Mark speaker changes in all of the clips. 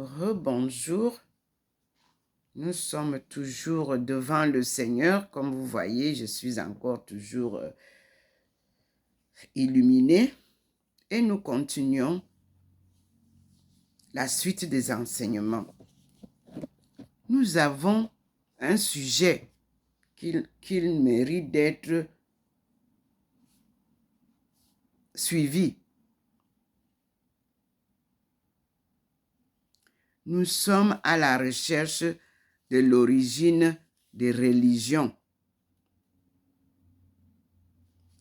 Speaker 1: Rebonjour. Nous sommes toujours devant le Seigneur. Comme vous voyez, je suis encore toujours illuminée. Et nous continuons la suite des enseignements. Nous avons un sujet qu'il mérite d'être suivi. Nous sommes à la recherche de l'origine des religions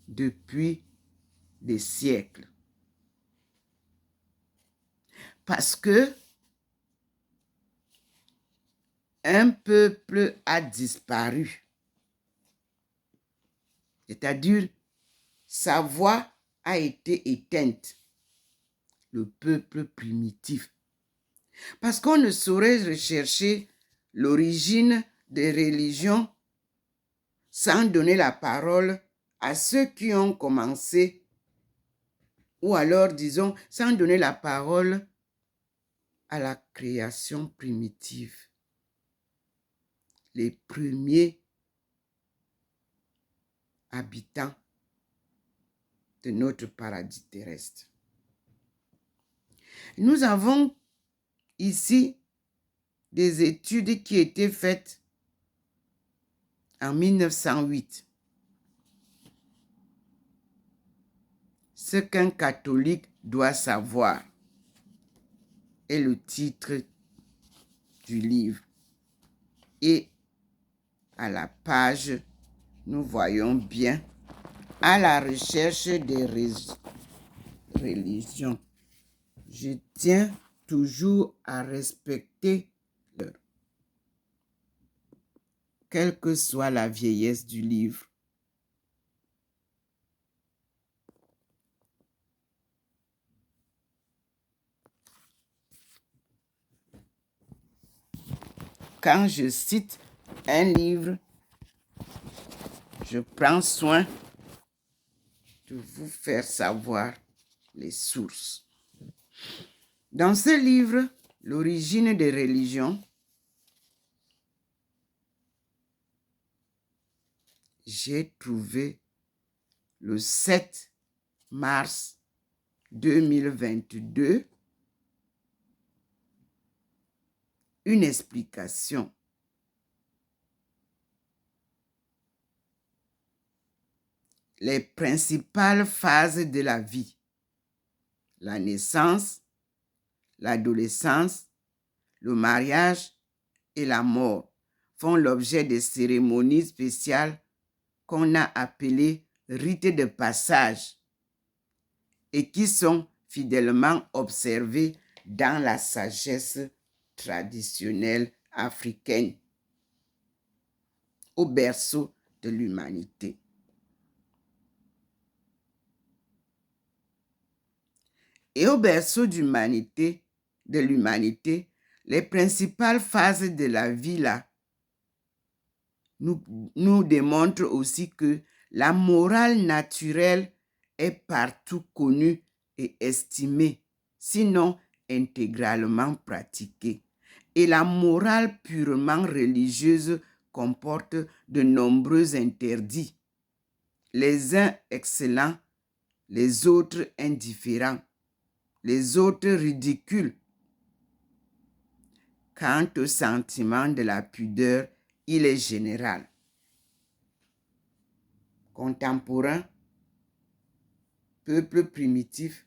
Speaker 1: depuis des siècles. Parce que un peuple a disparu. C'est-à-dire, sa voix a été éteinte. Le peuple primitif. Parce qu'on ne saurait rechercher l'origine des religions sans donner la parole à ceux qui ont commencé, ou alors, disons, sans donner la parole à la création primitive. Les premiers habitants de notre paradis terrestre. Nous avons ici des études qui étaient faites en 1908. Ce qu'un catholique doit savoir est le titre du livre. Et à la page, nous voyons bien à la recherche des religions. Je tiens toujours à respecter l'heure, quelle que soit la vieillesse du livre. Quand je cite un livre, je prends soin de vous faire savoir les sources. Dans ce livre, L'origine des religions, j'ai trouvé le 7 mars 2022 une explication. Les principales phases de la vie. La naissance, l'adolescence, le mariage et la mort font l'objet de cérémonies spéciales qu'on a appelées rites de passage et qui sont fidèlement observés dans la sagesse traditionnelle africaine, au berceau de l'humanité. Et au berceau de l'humanité, les principales phases de la vie là nous démontrent aussi que la morale naturelle est partout connue et estimée, sinon intégralement pratiquée. Et la morale purement religieuse comporte de nombreux interdits, les uns excellents, les autres indifférents, les autres ridicules. Quant au sentiment de la pudeur, il est général. Contemporain, peuple primitif,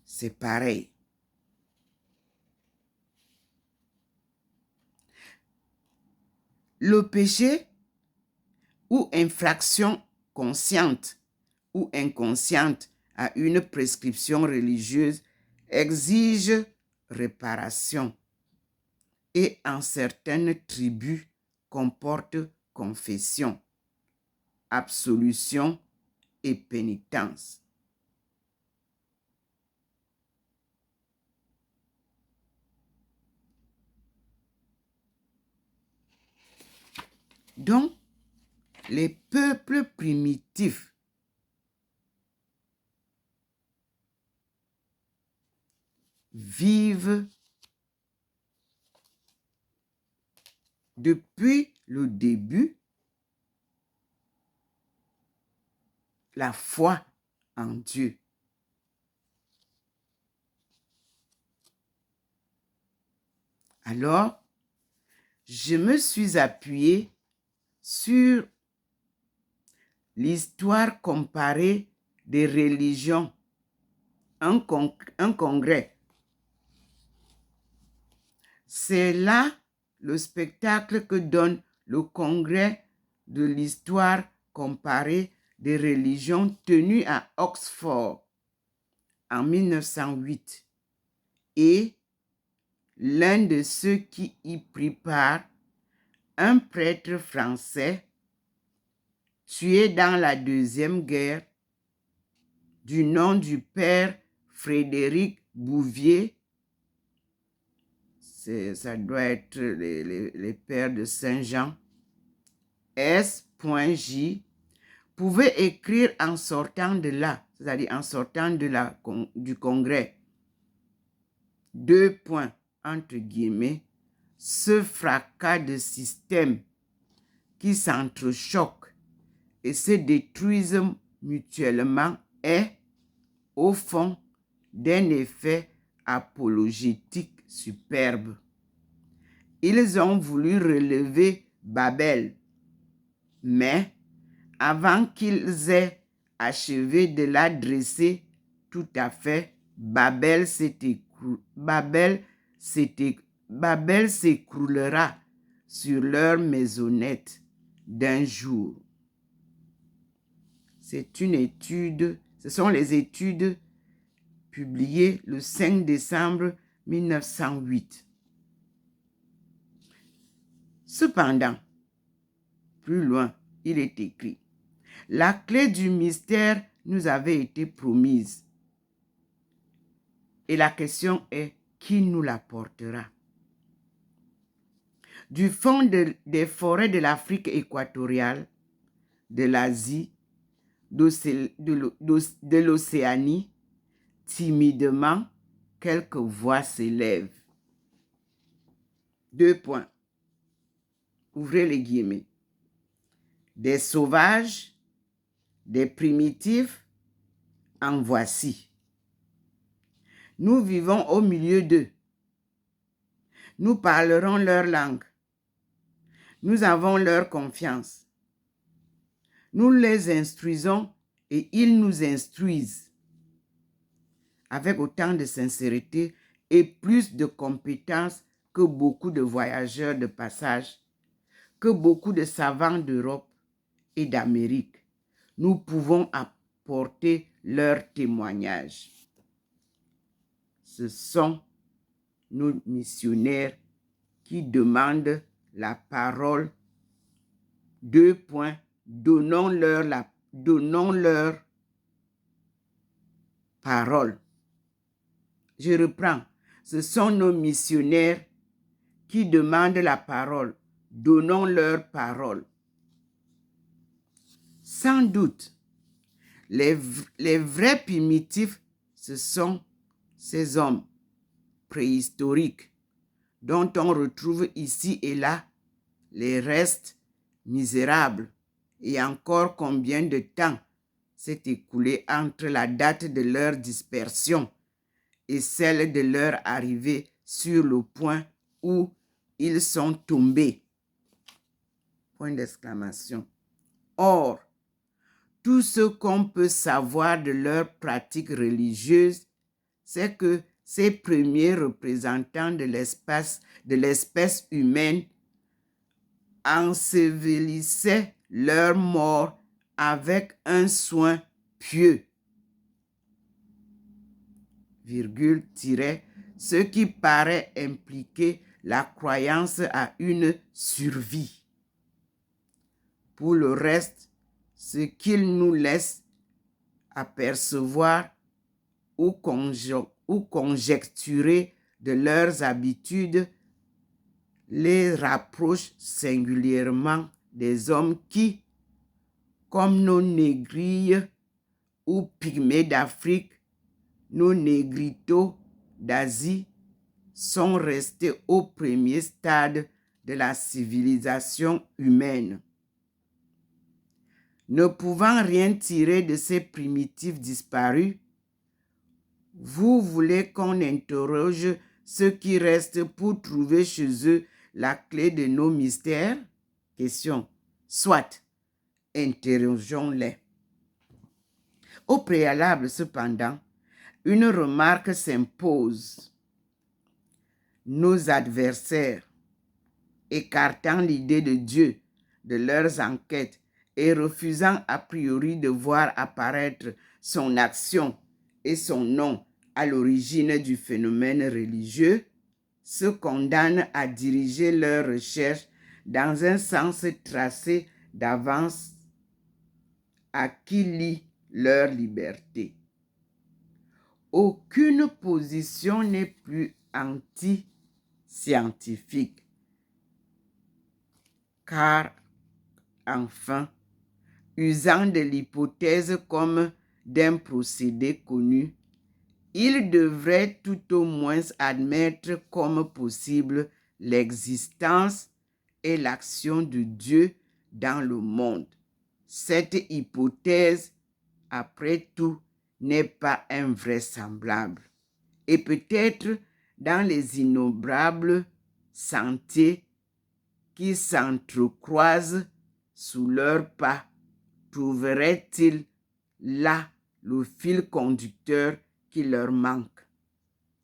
Speaker 1: c'est pareil. Le péché ou infraction consciente ou inconsciente à une prescription religieuse exige réparation et en certaines tribus comporte confession, absolution et pénitence. Donc, les peuples primitifs vivent depuis le début la foi en Dieu. Alors, je me suis appuyée sur l'histoire comparée des religions, un congrès. C'est là le spectacle que donne le congrès de l'histoire comparée des religions tenu à Oxford en 1908. Et l'un de ceux qui y prit part, un prêtre français, tué dans la Deuxième Guerre, du nom du père Frédéric Bouvier, ça doit être les pères de Saint-Jean, S.J, pouvait écrire en sortant de là, c'est-à-dire en sortant du congrès, 2 points, entre guillemets, ce fracas de système qui s'entrechoquent et se détruisent mutuellement est, au fond, d'un effet apologétique superbe. Ils ont voulu relever Babel, mais avant qu'ils aient achevé de la dresser tout à fait, Babel s'écroulera sur leur maisonnette d'un jour. Ce sont les études publiées le 5 décembre 1908. Cependant, plus loin, il est écrit: la clé du mystère nous avait été promise. Et la question est, qui nous l'apportera? Du fond des forêts de l'Afrique équatoriale, de l'Asie, de l'Océanie, timidement, quelques voix s'élèvent. 2 points. Ouvrez les guillemets. Des sauvages, des primitifs, en voici. Nous vivons au milieu d'eux. Nous parlerons leur langue. Nous avons leur confiance. Nous les instruisons et ils nous instruisent avec autant de sincérité et plus de compétences que beaucoup de voyageurs de passage, que beaucoup de savants d'Europe et d'Amérique. Nous pouvons apporter leur témoignage. Ce sont nos missionnaires qui demandent la parole. 2 points. Donnons-leur parole. Je reprends. Ce sont nos missionnaires qui demandent la parole. Donnons leur parole. Sans doute, les vrais primitifs, ce sont ces hommes préhistoriques dont on retrouve ici et là les restes misérables. Et encore combien de temps s'est écoulé entre la date de leur dispersion et celle de leur arrivée sur le point où ils sont tombés. Point d'exclamation. Or, tout ce qu'on peut savoir de leurs pratiques religieuses, c'est que ces premiers représentants de l'espèce humaine ensevelissaient leurs morts avec un soin pieux, ce qui paraît impliquer la croyance à une survie. Pour le reste, ce qu'ils nous laissent apercevoir ou conjecturer de leurs habitudes les rapproche singulièrement des hommes qui, comme nos négrilles ou pygmées d'Afrique, nos négritos d'Asie sont restés au premier stade de la civilisation humaine. Ne pouvant rien tirer de ces primitifs disparus, vous voulez qu'on interroge ceux qui restent pour trouver chez eux la clé de nos mystères? Question. Soit, interrogeons-les. Au préalable, cependant, une remarque s'impose. Nos adversaires, écartant l'idée de Dieu de leurs enquêtes et refusant a priori de voir apparaître son action et son nom à l'origine du phénomène religieux, se condamnent à diriger leurs recherches dans un sens tracé d'avance à qui lie leur liberté. Aucune position n'est plus anti-scientifique, car enfin, usant de l'hypothèse comme d'un procédé connu, il devrait tout au moins admettre comme possible l'existence et l'action de Dieu dans le monde. Cette hypothèse, après tout, n'est pas invraisemblable. Et peut-être dans les innombrables sentiers qui s'entrecroisent sous leurs pas, trouverait-il là le fil conducteur qui leur manque?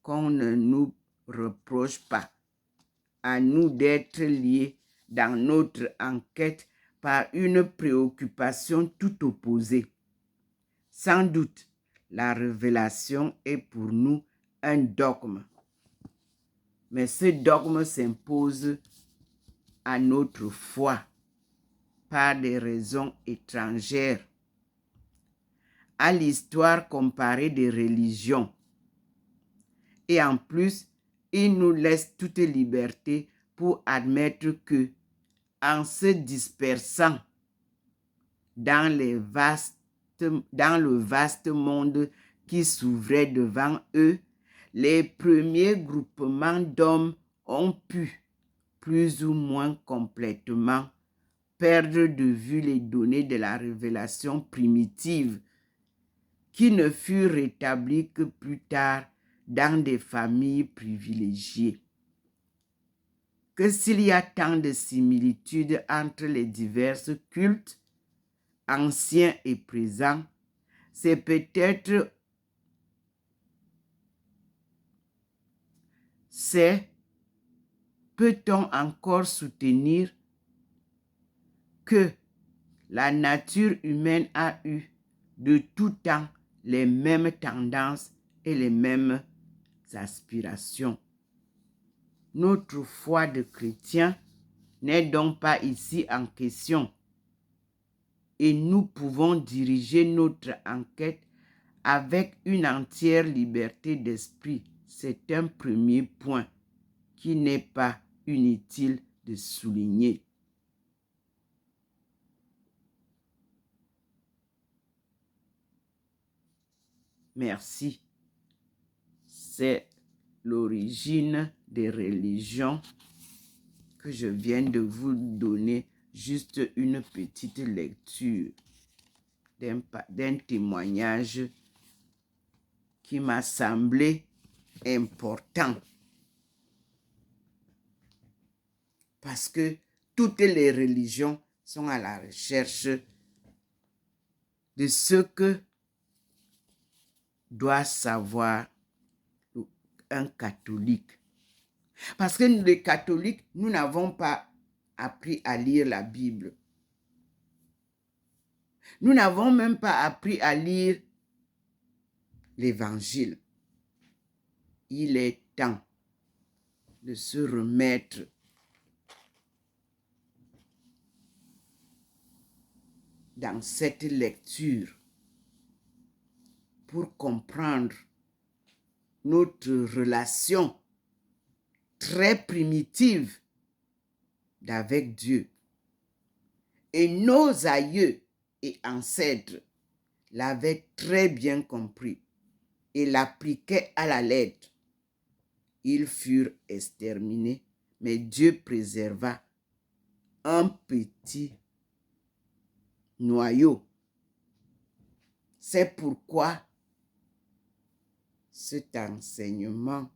Speaker 1: Qu'on ne nous reproche pas, à nous d'être liés dans notre enquête par une préoccupation tout opposée. Sans doute, la révélation est pour nous un dogme. Mais ce dogme s'impose à notre foi par des raisons étrangères à l'histoire comparée des religions. Et en plus, il nous laisse toute liberté pour admettre que, en se dispersant dans le vaste monde qui s'ouvrait devant eux, les premiers groupements d'hommes ont pu, plus ou moins complètement, perdre de vue les données de la révélation primitive, qui ne furent rétablies que plus tard dans des familles privilégiées. Que s'il y a tant de similitudes entre les divers cultes, anciens et présents, c'est peut-être peut-on encore soutenir que la nature humaine a eu de tout temps les mêmes tendances et les mêmes aspirations. Notre foi de chrétien n'est donc pas ici en question et nous pouvons diriger notre enquête avec une entière liberté d'esprit. C'est un premier point qui n'est pas inutile de souligner. Merci. C'est l'origine des religions que je viens de vous donner, juste une petite lecture d'un témoignage qui m'a semblé important. Parce que toutes les religions sont à la recherche de ce que doit savoir un catholique. Parce que les catholiques, nous n'avons pas appris à lire la Bible. Nous n'avons même pas appris à lire l'Évangile. Il est temps de se remettre dans cette lecture pour comprendre notre relation très primitive avec Dieu. Et nos aïeux et ancêtres l'avaient très bien compris et l'appliquaient à la lettre. ils furent exterminés, mais Dieu préserva un petit noyau. C'est pourquoi cet enseignement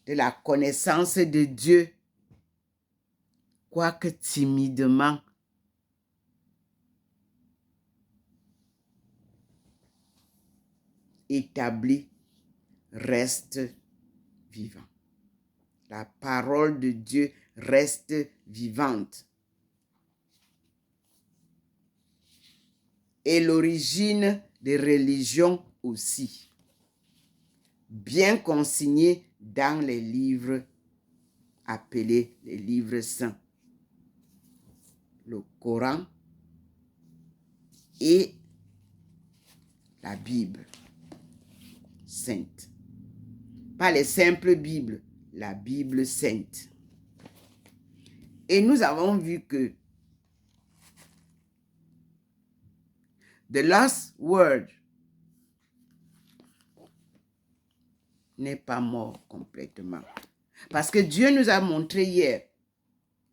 Speaker 1: de la connaissance de Dieu, quoique timidement, établi, reste vivant. La parole de Dieu reste vivante. Et l'origine des religions aussi, bien consignée dans les livres appelés les livres saints, le Coran et la Bible sainte. Pas les simples Bibles, la Bible sainte. Et nous avons vu que The Lost Word n'est pas mort complètement. Parce que Dieu nous a montré hier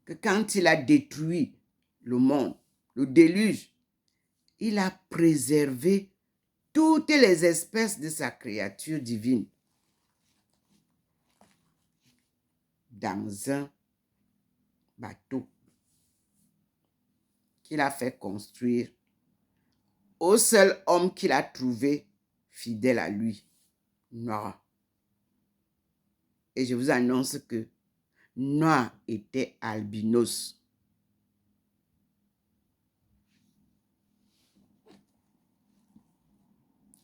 Speaker 1: que quand il a détruit le monde, le déluge, il a préservé toutes les espèces de sa créature divine dans un bateau qu'il a fait construire au seul homme qu'il a trouvé fidèle à lui, Noah. Et je vous annonce que Noah était albinos.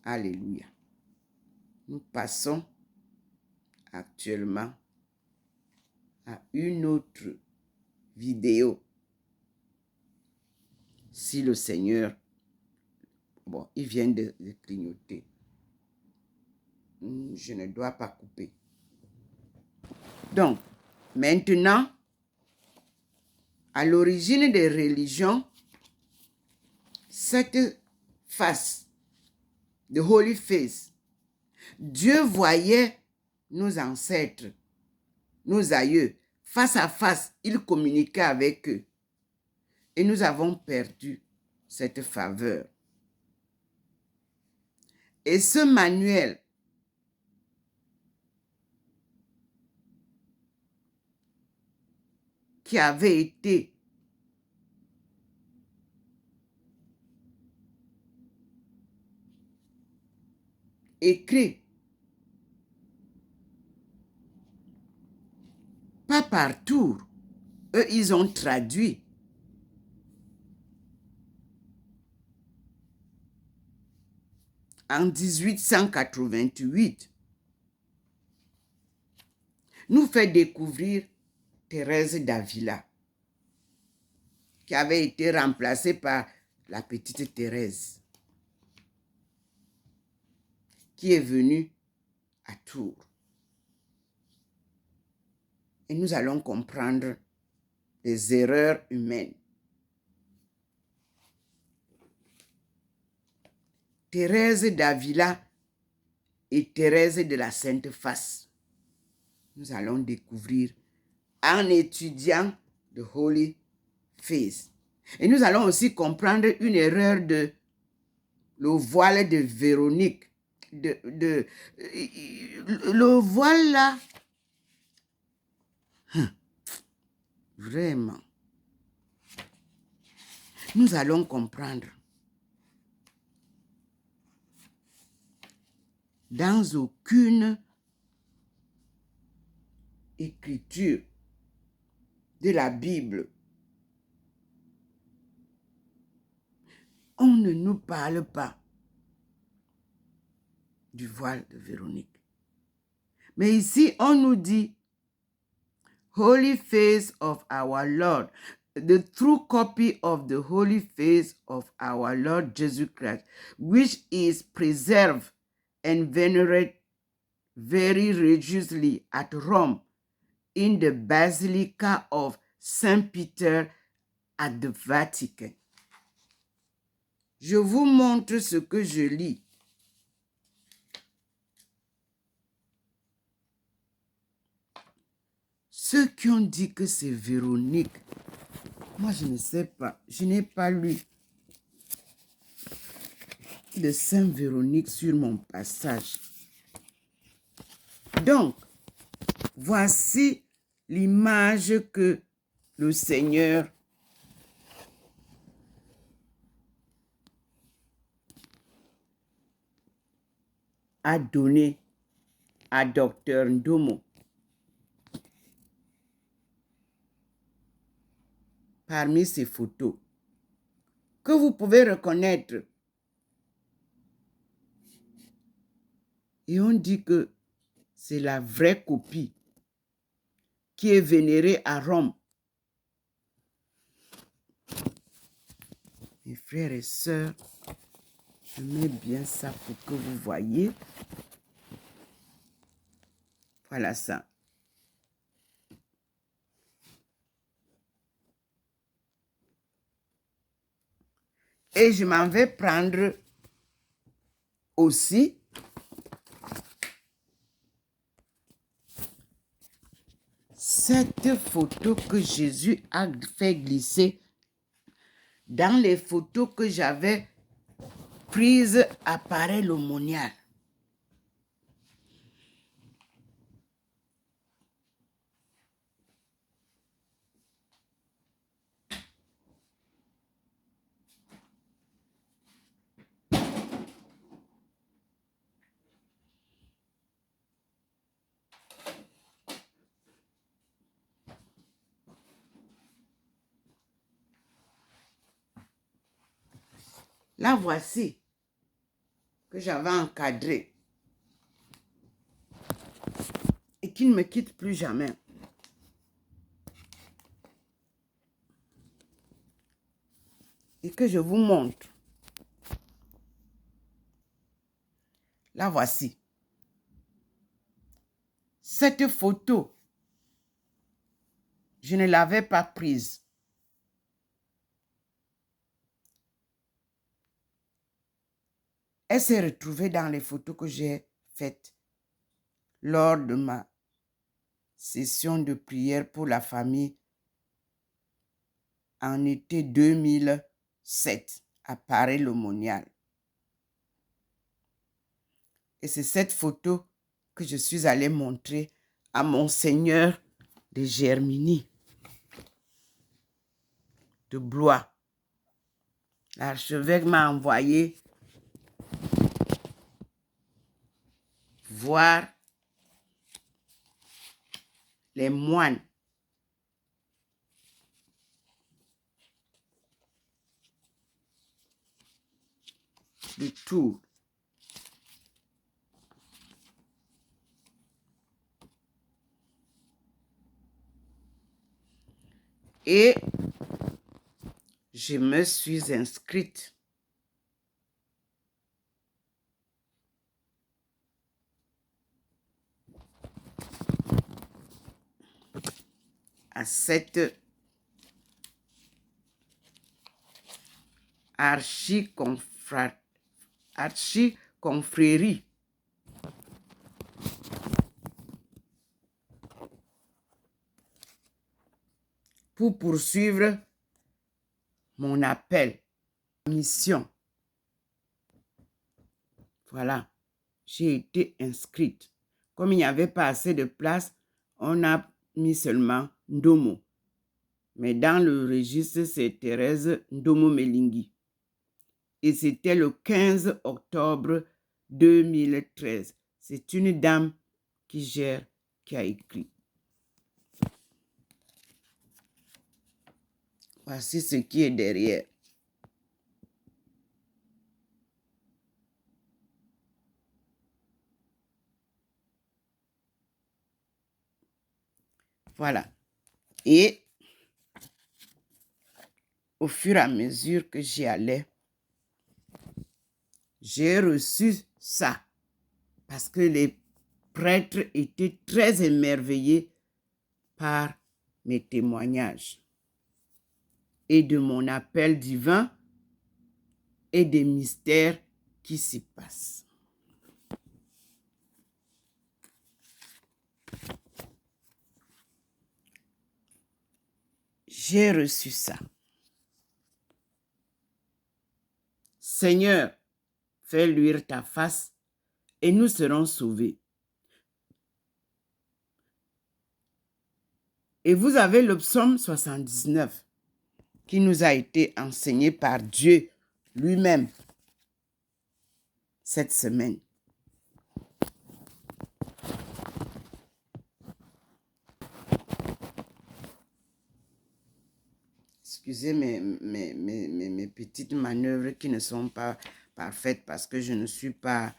Speaker 1: Alléluia. Nous passons actuellement à une autre vidéo. Si le Seigneur... Bon, il vient de clignoter. Je ne dois pas couper. Donc, maintenant, à l'origine des religions, cette face, the Holy Face, Dieu voyait nos ancêtres, nos aïeux, face à face, il communiquait avec eux. Et nous avons perdu cette faveur. Et ce manuel qui avait été écrit pas partout, eux ils ont traduit. En 1888, nous fait découvrir Thérèse d'Avila, qui avait été remplacée par la petite Thérèse, qui est venue à Tours. Et nous allons comprendre les erreurs humaines. Thérèse d'Avila et Thérèse de la Sainte Face. Nous allons découvrir en étudiant The Holy Face. Et nous allons aussi comprendre une erreur de le voile de Véronique. Le voile là, vraiment, nous allons comprendre. Dans aucune écriture de la Bible, on ne nous parle pas du voile de Véronique. Mais ici, on nous dit Holy Face of our Lord, the true copy of the Holy Face of our Lord Jesus Christ, which is preserved and venerated very religiously at Rome in the Basilica of Saint Peter at the Vatican. Je vous montre ce que je lis. Ceux qui ont dit que c'est Véronique, moi je ne sais pas, je n'ai pas lu de Sainte Véronique sur mon passage. Donc, voici l'image que le Seigneur a donnée à Docteur Ndomo. Parmi ces photos, que vous pouvez reconnaître. Et on dit que c'est la vraie copie qui est vénérée à Rome. Mes frères et sœurs, je mets bien ça pour que vous voyez. Voilà ça. Et je m'en vais prendre aussi cette photo que Jésus a fait glisser dans les photos que j'avais prises à Paray-le-Monial. La voici que j'avais encadrée et qui ne me quitte plus jamais. Et que je vous montre. La voici. Cette photo, je ne l'avais pas prise. Elle s'est retrouvée dans les photos que j'ai faites lors de ma session de prière pour la famille en été 2007 à Paray-le-Monial. Et c'est cette photo que je suis allée montrer à Monseigneur de Germigny, de Blois. L'archevêque m'a envoyé voir les moines de Tours. Et je me suis inscrite à cette archiconfrérie pour poursuivre mon appel, mission. Voilà, j'ai été inscrite. Comme il n'y avait pas assez de place, on a mis seulement Ndomo. Mais dans le registre, c'est Thérèse Ndomo Melingi. Et c'était le 15 octobre 2013. C'est une dame qui a écrit. Voici ce qui est derrière. Voilà. Et au fur et à mesure que j'y allais, j'ai reçu ça parce que les prêtres étaient très émerveillés par mes témoignages et de mon appel divin et des mystères qui s'y passent. J'ai reçu ça. Seigneur, fais luire ta face et nous serons sauvés. Et vous avez le psaume 79 qui nous a été enseigné par Dieu lui-même cette semaine. Excusez mes petites manœuvres qui ne sont pas parfaites parce que je ne suis pas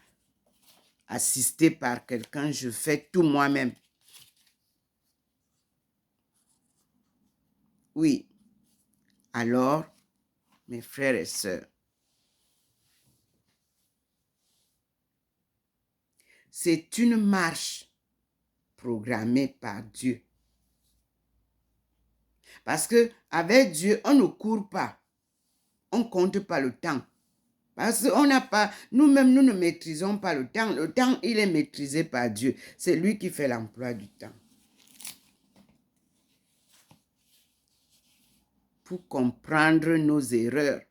Speaker 1: assistée par quelqu'un, je fais tout moi-même. Oui. Alors, mes frères et sœurs, c'est une marche programmée par Dieu. Parce que avec Dieu, on ne court pas. On ne compte pas le temps. Parce qu'on n'a pas, nous-mêmes, nous ne maîtrisons pas le temps. Le temps, il est maîtrisé par Dieu. C'est lui qui fait l'emploi du temps. Pour comprendre nos erreurs,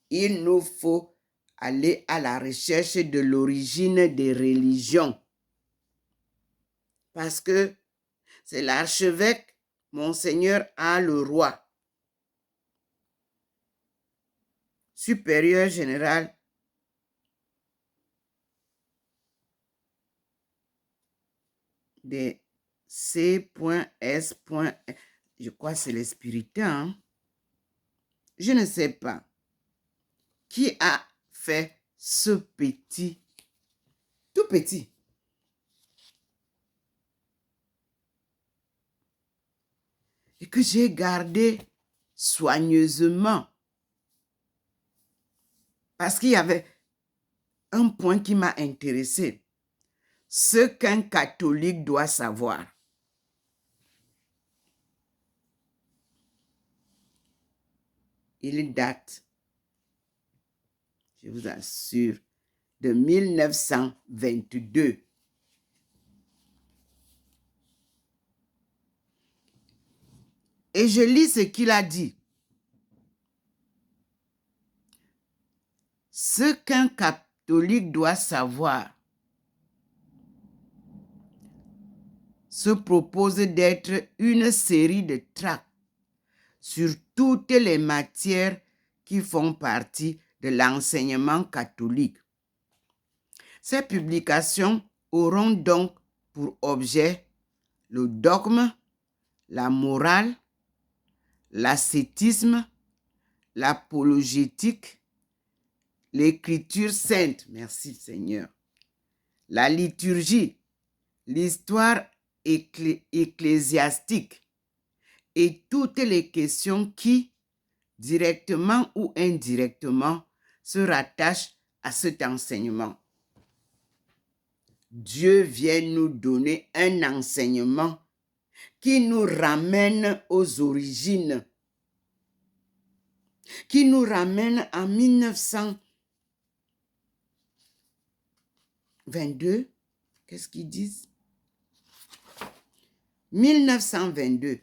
Speaker 1: il nous faut aller à la recherche de l'origine des religions. Parce que c'est l'archevêque, Monseigneur A. Le Roi, supérieur général des C.S. Je crois que c'est les spiritains. Hein? Je ne sais pas. Qui a fait ce petit, tout petit. Et que j'ai gardé soigneusement. Parce qu'il y avait un point qui m'a intéressé. Ce qu'un catholique doit savoir. Il date, je vous assure, de 1922. Et je lis ce qu'il a dit. Ce qu'un catholique doit savoir se propose d'être une série de tracts sur toutes les matières qui font partie de l'enseignement catholique. Ces publications auront donc pour objet le dogme, la morale, l'ascétisme, l'apologétique, l'écriture sainte, merci Seigneur, la liturgie, l'histoire ecclésiastique et toutes les questions qui, directement ou indirectement, se rattachent à cet enseignement. Dieu vient nous donner un enseignement qui nous ramène aux origines, qui nous ramène en 1922. Qu'est-ce qu'ils disent? 1922.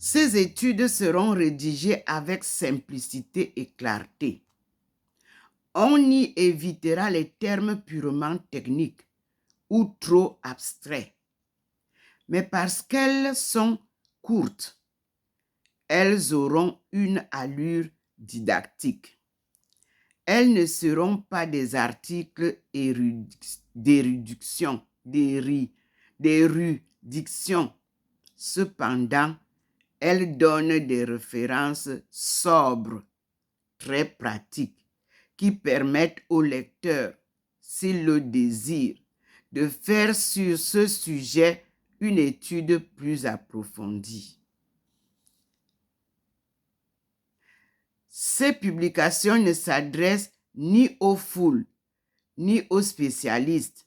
Speaker 1: Ces études seront rédigées avec simplicité et clarté. On y évitera les termes purement techniques ou trop abstraits. Mais parce qu'elles sont courtes, elles auront une allure didactique. Elles ne seront pas des articles d'érudition. Cependant, elles donnent des références sobres, très pratiques, qui permettent au lecteur, s'il le désire, de faire sur ce sujet une étude plus approfondie. Ces publications ne s'adressent ni aux foules, ni aux spécialistes.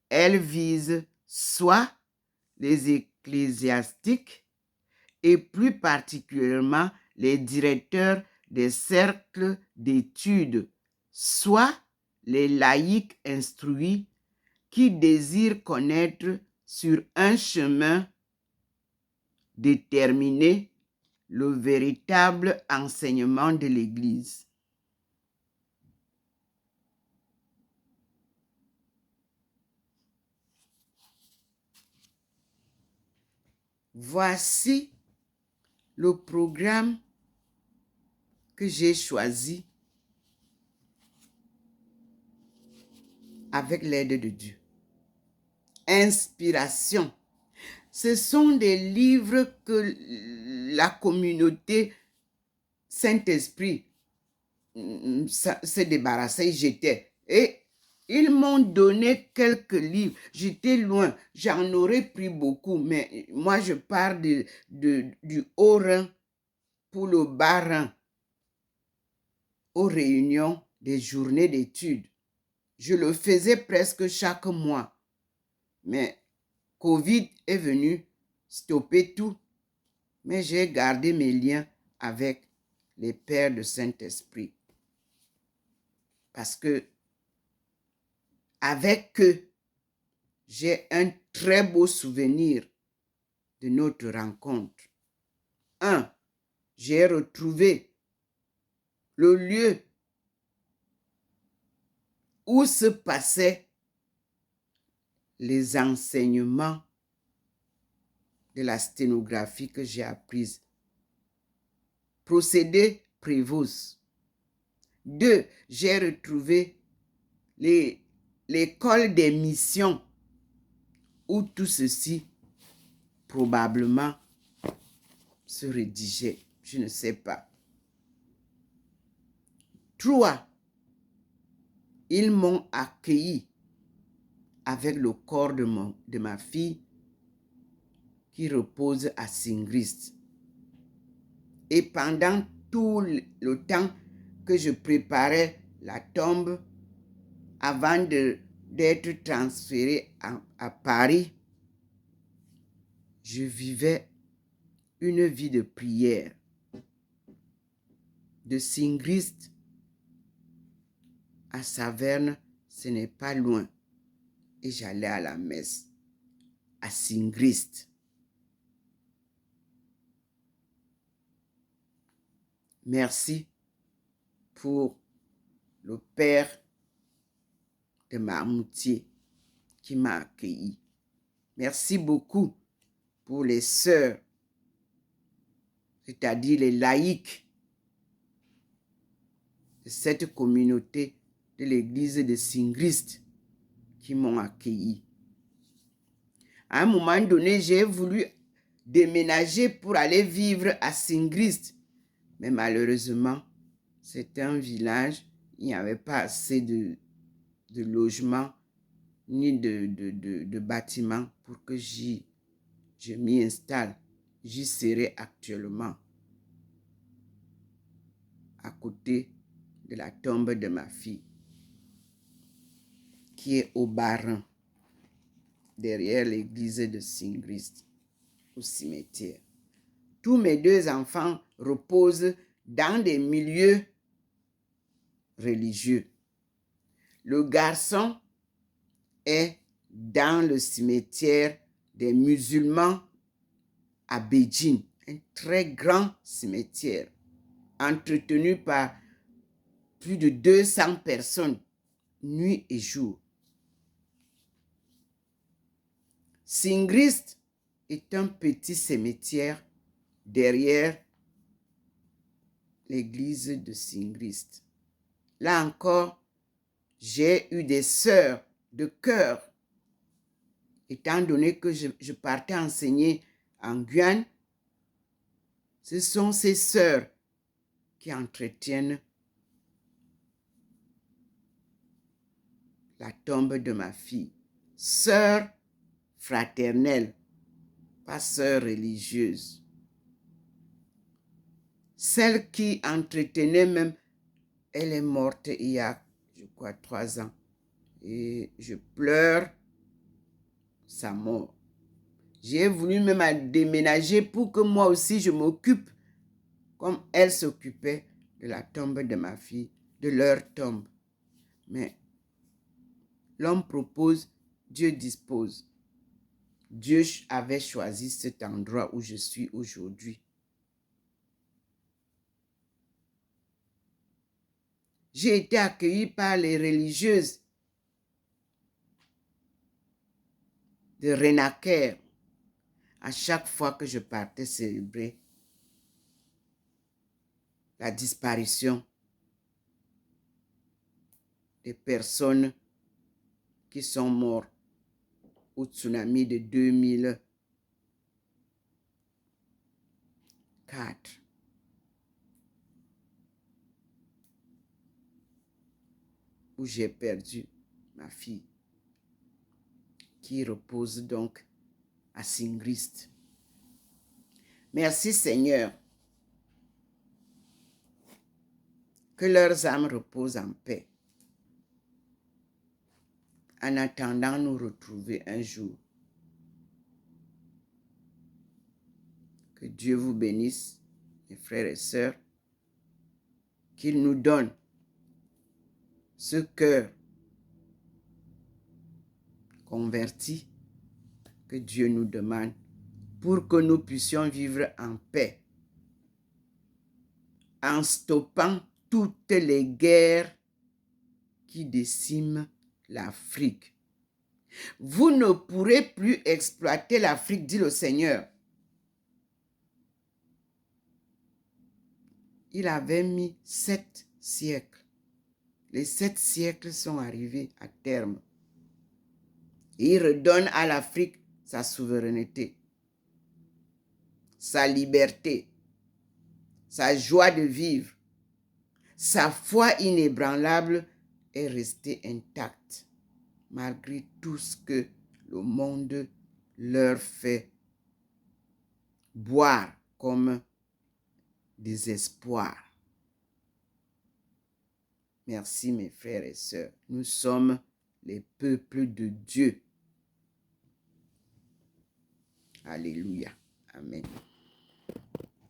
Speaker 1: Elles visent soit les ecclésiastiques et plus particulièrement les directeurs des cercles d'études, soit les laïcs instruits qui désirent connaître sur un chemin déterminer le véritable enseignement de l'Église. Voici le programme que j'ai choisi avec l'aide de Dieu. Inspiration. Ce sont des livres que la communauté Saint-Esprit s'est débarrassée, jetait. Et ils m'ont donné quelques livres. J'étais loin. J'en aurais pris beaucoup. Mais moi, je pars du Haut-Rhin pour le Bas-Rhin aux réunions des journées d'études. Je le faisais presque chaque mois. Mais Covid est venu stopper tout. Mais j'ai gardé mes liens avec les pères de Saint-Esprit. Parce que avec eux, j'ai un très beau souvenir de notre rencontre. J'ai retrouvé le lieu où se passaient les enseignements de la sténographie que j'ai apprise. Procédé Prévost. 2, j'ai retrouvé l'école des missions où tout ceci probablement se rédigeait. Je ne sais pas. 3, ils m'ont accueilli avec le corps de ma fille qui repose à Singrist. Et pendant tout le temps que je préparais la tombe avant d'être transféré à Paris, je vivais une vie de prière. De Singrist à Saverne, ce n'est pas loin. Et j'allais à la messe à Singrist. Merci pour le père de Marmoutier qui m'a accueilli. Merci beaucoup pour les sœurs, c'est-à-dire les laïcs de cette communauté de l'église de Singrist qui m'ont accueilli. À un moment donné, j'ai voulu déménager pour aller vivre à Singrist. Mais malheureusement, c'était un village, il n'y avait pas assez de logements ni de bâtiments pour que je m'y installe. J'y serai actuellement à côté de la tombe de ma fille qui est au Bas-Rhin, derrière l'église de Singrist, au cimetière. Tous mes 2 enfants reposent dans des milieux religieux. Le garçon est dans le cimetière des musulmans à Beijing, un très grand cimetière entretenu par plus de 200 personnes, nuit et jour. Singrist est un petit cimetière derrière l'église de Singrist. Là encore, j'ai eu des sœurs de cœur. Étant donné que je partais enseigner en Guyane, ce sont ces sœurs qui entretiennent la tombe de ma fille. Sœur fraternelle, pas sœur religieuse. Celle qui entretenait même, elle est morte il y a, je crois, 3 ans. Et je pleure sa mort. J'ai voulu même déménager pour que moi aussi je m'occupe, comme elle s'occupait de la tombe de ma fille, de leur tombe. Mais l'homme propose, Dieu dispose. Dieu avait choisi cet endroit où je suis aujourd'hui. J'ai été accueillie par les religieuses de Renaker à chaque fois que je partais célébrer la disparition des personnes qui sont mortes au tsunami de 2004. Où j'ai perdu ma fille, qui repose donc à Singrist. Merci Seigneur. Que leurs âmes reposent en paix. En attendant nous retrouver un jour. Que Dieu vous bénisse, mes frères et sœurs. Qu'il nous donne ce cœur converti que Dieu nous demande pour que nous puissions vivre en paix, en stoppant toutes les guerres qui déciment l'Afrique. Vous ne pourrez plus exploiter l'Afrique, dit le Seigneur. Il avait mis 7 siècles. Les 7 siècles sont arrivés à terme. Et il redonne à l'Afrique sa souveraineté, sa liberté, sa joie de vivre. Sa foi inébranlable est restée intacte, malgré tout ce que le monde leur fait boire comme des espoirs. Merci mes frères et sœurs. Nous sommes les peuples de Dieu. Alléluia. Amen.